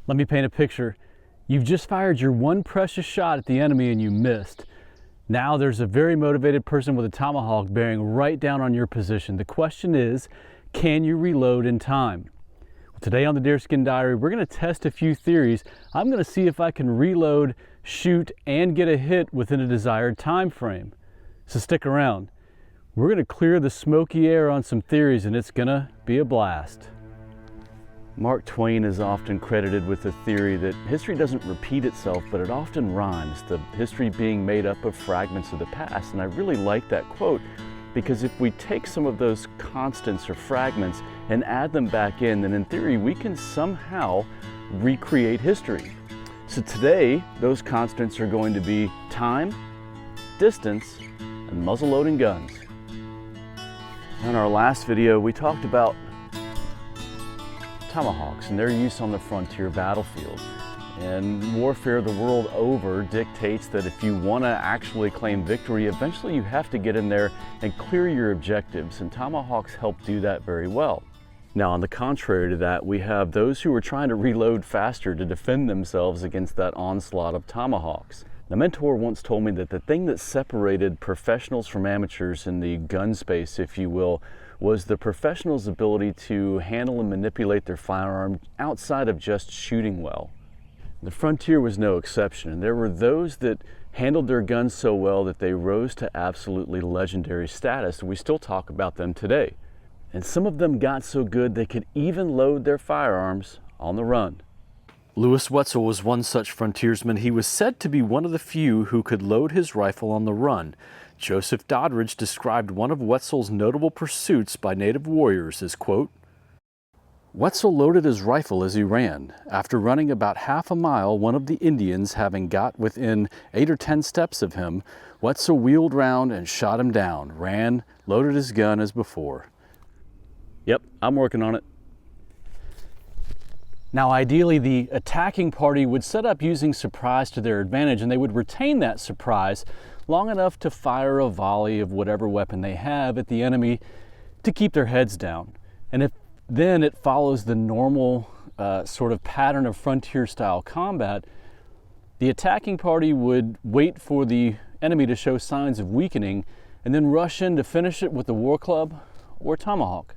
Let me paint a picture. You've just fired your one precious shot at the enemy and you missed. Now there's a very motivated person with a tomahawk bearing right down on your position. The question is, can you reload in time? Today on the Deerskin Diary, we're going to test a few theories. I'm going to see if I can reload, shoot, and get a hit within a desired time frame. So stick around. We're going to clear the smoky air on some theories, and it's going to be a blast. Mark Twain is often credited with the theory that history doesn't repeat itself, but it often rhymes, the history being made up of fragments of the past. And I really like that quote, because if we take some of those constants or fragments and add them back in, then in theory we can somehow recreate history. So today those constants are going to be time, distance, and muzzle-loading guns. In our last video we talked about tomahawks and their use on the frontier battlefield. And warfare the world over dictates that if you want to actually claim victory, eventually you have to get in there and clear your objectives, and tomahawks help do that very well. Now, on the contrary to that, we have those who are trying to reload faster to defend themselves against that onslaught of tomahawks. A mentor once told me that the thing that separated professionals from amateurs in the gun space, if you will, was the professional's ability to handle and manipulate their firearm outside of just shooting well. The frontier was no exception, and there were those that handled their guns so well that they rose to absolutely legendary status, and we still talk about them today. And some of them got so good they could even load their firearms on the run. Louis Wetzel was one such frontiersman. He was said to be one of the few who could load his rifle on the run. Joseph Doddridge described one of Wetzel's notable pursuits by native warriors as, quote, "Wetzel loaded his rifle as he ran. After running about half a mile, one of the Indians having got within 8 or 10 steps of him, Wetzel wheeled round and shot him down, ran, loaded his gun as before." Yep, I'm working on it. Now, ideally, the attacking party would set up using surprise to their advantage, and they would retain that surprise long enough to fire a volley of whatever weapon they have at the enemy to keep their heads down. And if then it follows the normal sort of pattern of frontier-style combat, the attacking party would wait for the enemy to show signs of weakening and then rush in to finish it with the war club or tomahawk.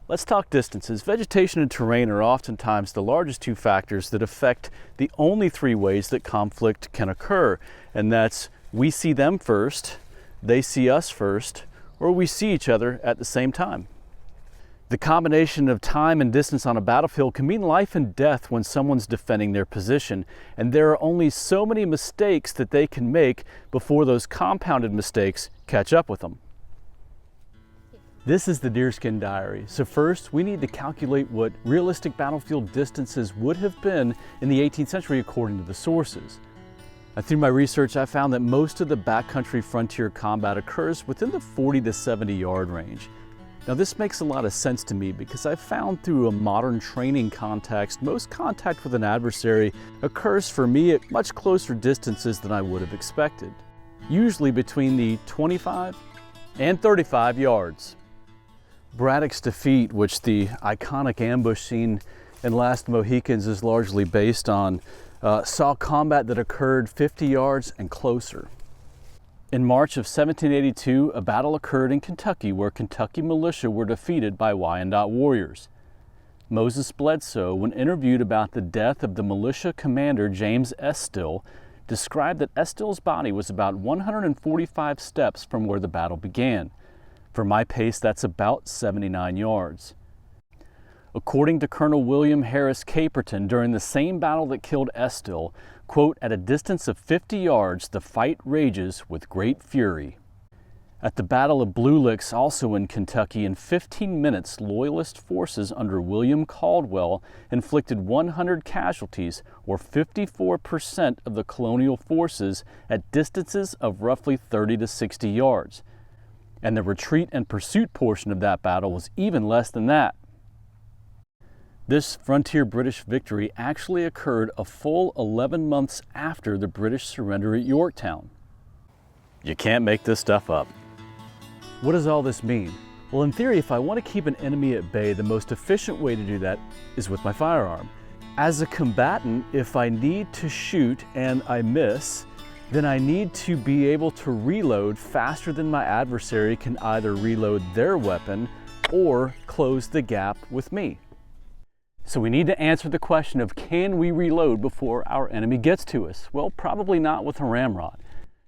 Let's talk distances. Vegetation and terrain are oftentimes the largest two factors that affect the only three ways that conflict can occur, and that's we see them first, they see us first, or we see each other at the same time. The combination of time and distance on a battlefield can mean life and death when someone's defending their position, and there are only so many mistakes that they can make before those compounded mistakes catch up with them. This is the Deerskin Diary. So first, we need to calculate what realistic battlefield distances would have been in the 18th century according to the sources. Through my research, I found that most of the backcountry frontier combat occurs within the 40 to 70 yard range. Now, this makes a lot of sense to me because I've found through a modern training context, most contact with an adversary occurs for me at much closer distances than I would have expected, usually between the 25 and 35 yards. Braddock's defeat, which the iconic ambush scene in Last Mohicans is largely based on, saw combat that occurred 50 yards and closer. In March of 1782, a battle occurred in Kentucky where Kentucky militia were defeated by Wyandot warriors. Moses Bledsoe, when interviewed about the death of the militia commander James Estill, described that Estill's body was about 145 steps from where the battle began. For my pace, that's about 79 yards. According to Colonel William Harris Caperton, during the same battle that killed Estill, quote, "At a distance of 50 yards, the fight rages with great fury." At the Battle of Blue Licks, also in Kentucky, in 15 minutes, Loyalist forces under William Caldwell inflicted 100 casualties, or 54% of the colonial forces, at distances of roughly 30 to 60 yards. And the retreat and pursuit portion of that battle was even less than that. This frontier British victory actually occurred a full 11 months after the British surrender at Yorktown. You can't make this stuff up. What does all this mean? Well, in theory, if I want to keep an enemy at bay, the most efficient way to do that is with my firearm. As a combatant, if I need to shoot and I miss, then I need to be able to reload faster than my adversary can either reload their weapon or close the gap with me. So we need to answer the question of, can we reload before our enemy gets to us? Well, probably not with a ramrod.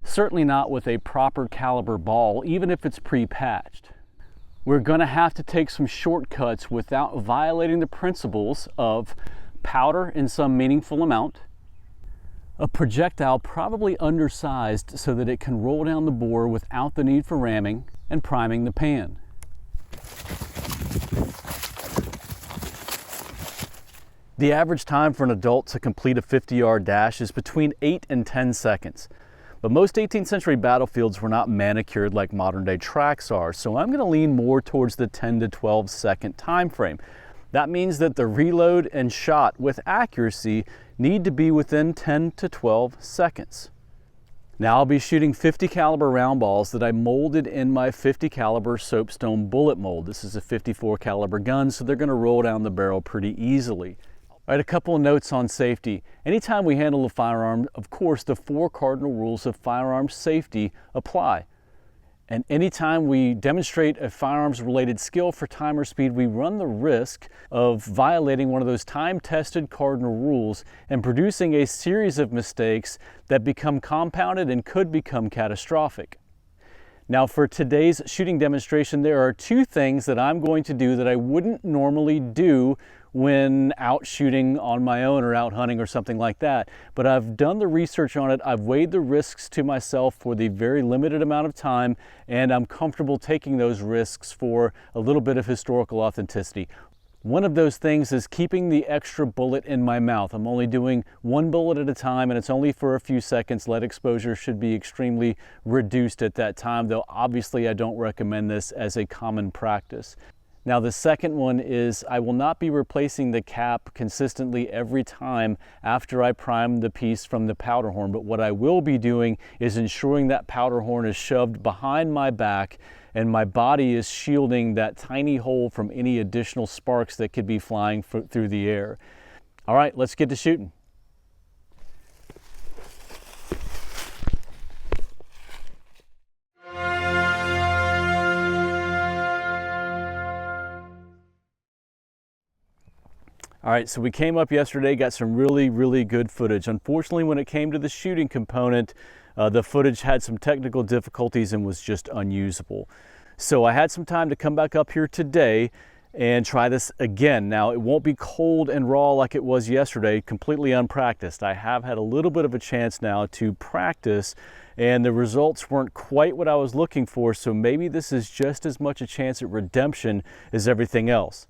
Certainly not with a proper caliber ball, even if it's pre-patched. We're gonna have to take some shortcuts without violating the principles of powder in some meaningful amount, a projectile probably undersized so that it can roll down the bore without the need for ramming, and priming the pan. The average time for an adult to complete a 50-yard dash is between 8 and 10 seconds. But most 18th century battlefields were not manicured like modern day tracks are, so I'm going to lean more towards the 10 to 12 second time frame. That means that the reload and shot with accuracy need to be within 10 to 12 seconds. Now I'll be shooting 50 caliber round balls that I molded in my 50 caliber soapstone bullet mold. This is a 54 caliber gun, so they're going to roll down the barrel pretty easily. All right, a couple of notes on safety. Anytime we handle a firearm, of course, the 4 cardinal rules of firearm safety apply. And anytime we demonstrate a firearms-related skill for time or speed, we run the risk of violating one of those time-tested cardinal rules and producing a series of mistakes that become compounded and could become catastrophic. Now, for today's shooting demonstration, there are 2 things that I'm going to do that I wouldn't normally do when out shooting on my own or out hunting or something like that. But I've done the research on it, I've weighed the risks to myself for the very limited amount of time, and I'm comfortable taking those risks for a little bit of historical authenticity. One of those things is keeping the extra bullet in my mouth. I'm only doing 1 bullet at a time, and it's only for a few seconds. Lead exposure should be extremely reduced at that time, though obviously I don't recommend this as a common practice. Now, the second one is I will not be replacing the cap consistently every time after I prime the piece from the powder horn, but what I will be doing is ensuring that powder horn is shoved behind my back and my body is shielding that tiny hole from any additional sparks that could be flying through the air. All right, let's get to shooting. All right, so we came up yesterday, got some really good footage. Unfortunately, when it came to the shooting component, the footage had some technical difficulties and was just unusable. So I had some time to come back up here today and try this again. Now, it won't be cold and raw like it was yesterday, completely unpracticed. I have had a little bit of a chance now to practice, and the results weren't quite what I was looking for, so maybe this is just as much a chance at redemption as everything else.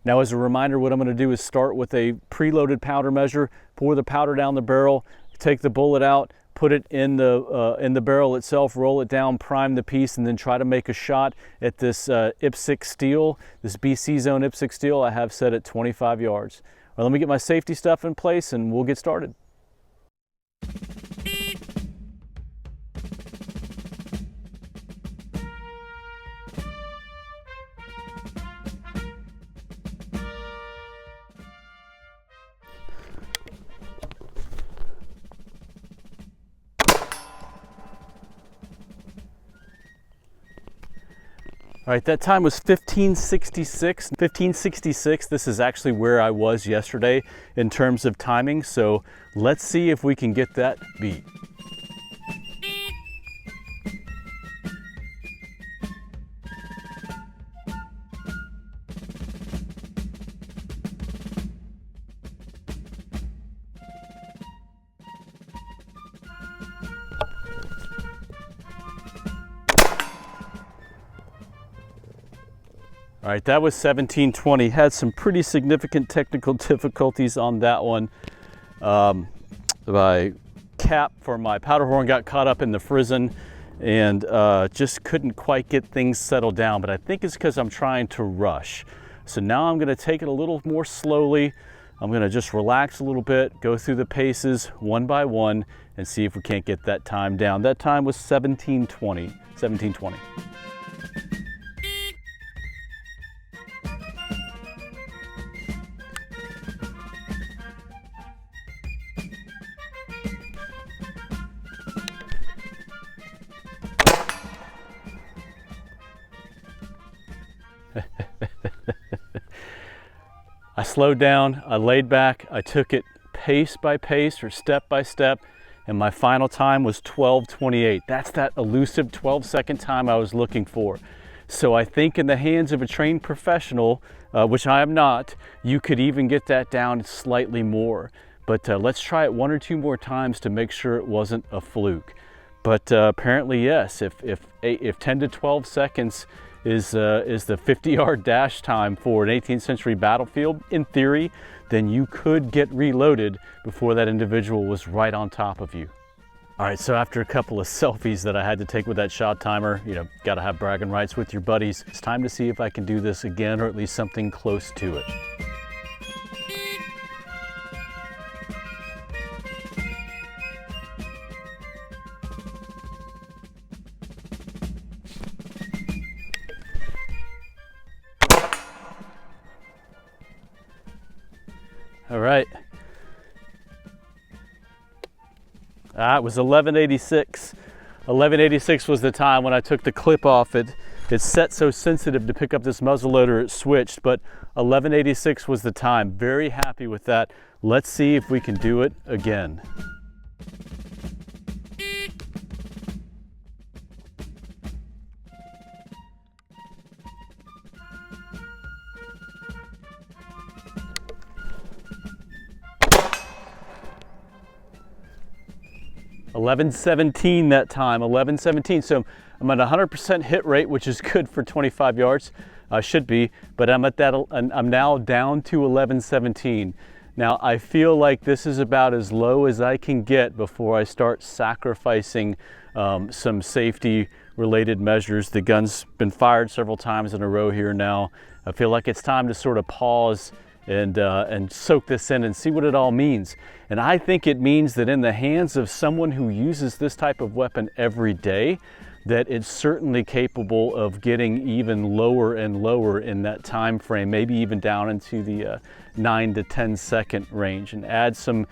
Now, as a reminder, what I'm going to do is start with a preloaded powder measure, pour the powder down the barrel, take the bullet out, put it in the barrel itself, roll it down, prime the piece, and then try to make a shot at this IPSC steel, this BC Zone IPSC steel I have set at 25 yards. All right, let me get my safety stuff in place and we'll get started. All right, that time was 1566. 1566, this is actually where I was yesterday in terms of timing, so let's see if we can get that beat. All right, that was 1720. Had some pretty significant technical difficulties on that one. My cap for my powder horn got caught up in the frizzen and just couldn't quite get things settled down, but I think it's because I'm trying to rush. So now I'm gonna take it a little more slowly. I'm gonna just relax a little bit, go through the paces one by one, and see if we can't get that time down. That time was 1720. I slowed down, I laid back, I took it pace by pace or step by step, and my final time was 12:28. That's that elusive 12-second time I was looking for. So I think in the hands of a trained professional, which I am not, you could even get that down slightly more. But let's try it 1 or 2 more times to make sure it wasn't a fluke. But apparently, yes, if 10 to 12 seconds is the 50-yard dash time for an 18th century battlefield, in theory, then you could get reloaded before that individual was right on top of you. All right, so after a couple of selfies that I had to take with that shot timer, you know, gotta have bragging rights with your buddies, it's time to see if I can do this again, or at least something close to it. All right. It was 11:86. 11:86 was the time when I took the clip off it. It's set so sensitive to pick up this muzzleloader, it switched, but 11:86 was the time. Very happy with that. Let's see if we can do it again. $11.17 that time, $11.17. So I'm at 100% hit rate, which is good for 25 yards, should be, but I'm now down to 11.17. Now I feel like this is about as low as I can get before I start sacrificing some safety related measures. The gun's been fired several times in a row here now. I feel like it's time to sort of pause and soak this in and see what it all means. And I think it means that in the hands of someone who uses this type of weapon every day, that it's certainly capable of getting even lower and lower in that time frame, maybe even down into the 9 to 10 second range, and add some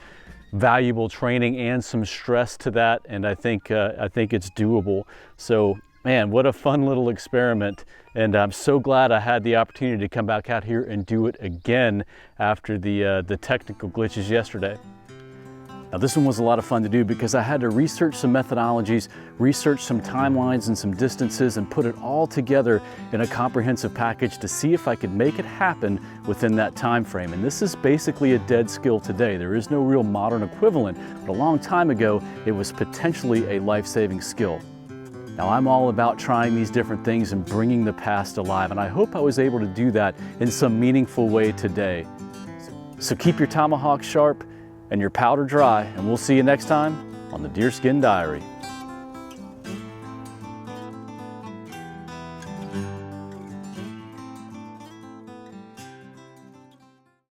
valuable training and some stress to that. And I think it's doable. So man, what a fun little experiment. And I'm so glad I had the opportunity to come back out here and do it again after the technical glitches yesterday. Now this one was a lot of fun to do because I had to research some methodologies, research some timelines and some distances, and put it all together in a comprehensive package to see if I could make it happen within that time frame. And this is basically a dead skill today. There is no real modern equivalent, but a long time ago, it was potentially a life-saving skill. Now I'm all about trying these different things and bringing the past alive, and I hope I was able to do that in some meaningful way today. So keep your tomahawk sharp and your powder dry, and we'll see you next time on the Deerskin Diary.